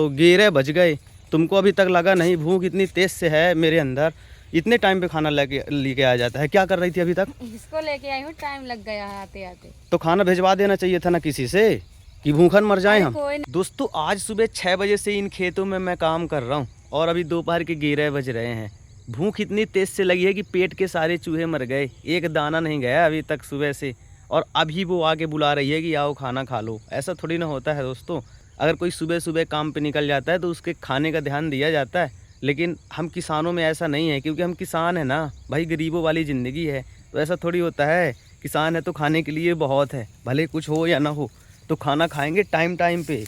तो गिरे बच गए। तुमको अभी तक लगा नहीं, भूख इतनी तेज से है मेरे अंदर। इतने टाइम पे खाना लेके आ जाता है। क्या कर रही थी अभी तक? इसको लेके आई हूँ, टाइम लग गया आते आते। तो खाना भिजवा देना चाहिए था ना किसी से, कि भूखन मर जाए हम। कोई दोस्तों आज सुबह 6 बजे से इन खेतों में मैं काम कर रहा हूँ और अभी दोपहर के 11 बज रहे हैं। भूख इतनी तेज से लगी है कि पेट के सारे चूहे मर गए, एक दाना नहीं गया अभी तक सुबह से। और अभी वो आके बुला रही है कि आओ खाना खा लो। ऐसा थोड़ी ना होता है दोस्तों। अगर कोई सुबह सुबह काम पे निकल जाता है तो उसके खाने का ध्यान दिया जाता है, लेकिन हम किसानों में ऐसा नहीं है, क्योंकि हम किसान हैं ना भाई, गरीबों वाली ज़िंदगी है। तो ऐसा थोड़ी होता है, किसान है तो खाने के लिए बहुत है, भले कुछ हो या ना हो तो खाना खाएंगे टाइम टाइम पे।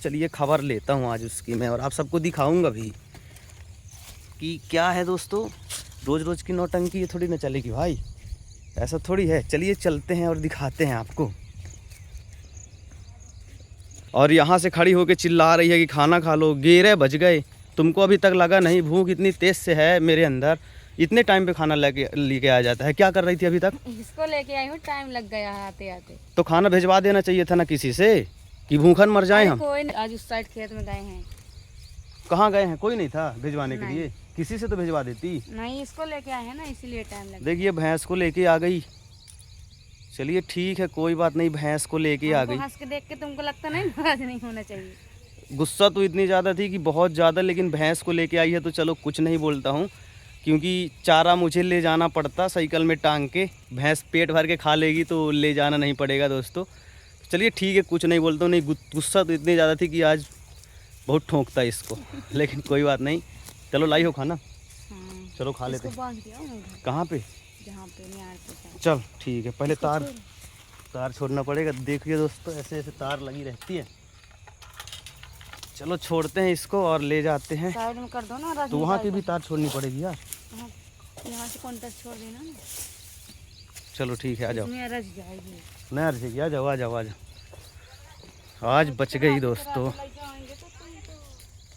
चलिए खबर लेता हूँ आज उसकी मैं, और आप सबको दिखाऊंगा भी कि क्या है दोस्तों। रोज़ रोज़ की नौटंकी ये थोड़ी ना चलेगी भाई, ऐसा थोड़ी है। चलिए चलते हैं और दिखाते हैं आपको। और यहाँ से खड़ी होकर चिल्ला रही है कि खाना खा लो, गिरे बच गए। तुमको अभी तक लगा नहीं, भूख इतनी तेज से है मेरे अंदर। इतने टाइम पे खाना लेके आ जाता है। क्या कर रही थी अभी तक? इसको लेके आई हूँ, टाइम लग गया आते आते। तो खाना भिजवा देना चाहिए था ना किसी से, कि भूखन मर जाए हम। कोई आज उस साइड खेत में गए हैं। कहाँ गए हैं? कोई नहीं था भिजवाने के लिए? किसी से तो भिजवा देती। नहीं, इसको लेके आए हैं ना, इसीलिए टाइम लग। देखिए भैंस को लेके आ गई। चलिए ठीक है, कोई बात नहीं, भैंस को लेके आ गई। हंस के देख के तुमको लगता नहीं नाराज नहीं होना चाहिए? गुस्सा तो इतनी ज़्यादा थी कि बहुत ज़्यादा, लेकिन भैंस को लेके आई है तो चलो कुछ नहीं बोलता हूँ, क्योंकि चारा मुझे ले जाना पड़ता साइकिल में टांग के। भैंस पेट भर के खा लेगी तो ले जाना नहीं पड़ेगा दोस्तों। चलिए ठीक है, कुछ नहीं बोलता हूँ। नहीं, गुस्सा तो इतनी ज़्यादा थी कि आज बहुत ठोंकता है इसको लेकिन कोई बात नहीं। चलो लाई हो खाना। चलो खा लेते हैं। कहाँ पे? जहाँ पे निहार पे। चल ठीक है, पहले तार छोड़ना पड़ेगा। देखिए दोस्तों, ऐसे ऐसे तार लगी रहती है। चलो छोड़ते हैं इसको और ले जाते हैं। साइड में कर दो ना। तो वहाँ की भी तार छोड़नी पड़ेगी यार। यहाँ से कॉन्टेक्ट छोड़ देना ना। चलो ठीक है, आ जाओ। रज जाएगी। नहीं रजेगी, आ जाओ आ जाओ आ जाओ। आज बच गई दोस्तों।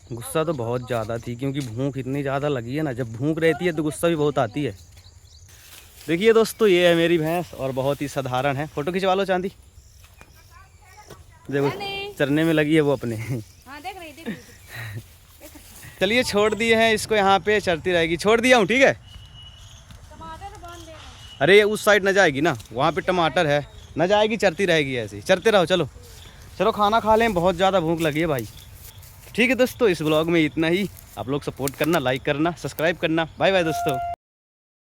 गुस्सा तो बहुत ज़्यादा थी, क्योंकि भूख इतनी ज़्यादा लगी है ना। जब भूख रहती है तो गुस्सा भी बहुत आती है। देखिए दोस्तों, ये है मेरी भैंस और बहुत ही साधारण है। फ़ोटो खिंचवा लो चांदी। देखो चरने में लगी है वो अपने। हाँ, देख रही। चलिए छोड़ दिए हैं इसको, यहाँ पे चरती रहेगी। छोड़ दिया हूँ, ठीक है। अरे उस साइड न जाएगी ना, वहाँ पे टमाटर है, न जाएगी, चरती रहेगी ऐसे ही। चरते रहो। चलो चलो खाना खा लें, बहुत ज़्यादा भूख लगी है भाई। ठीक है दोस्तों, इस ब्लॉग में इतना ही। आप लोग सपोर्ट करना, लाइक करना, सब्सक्राइब करना। बाय बाय दोस्तों।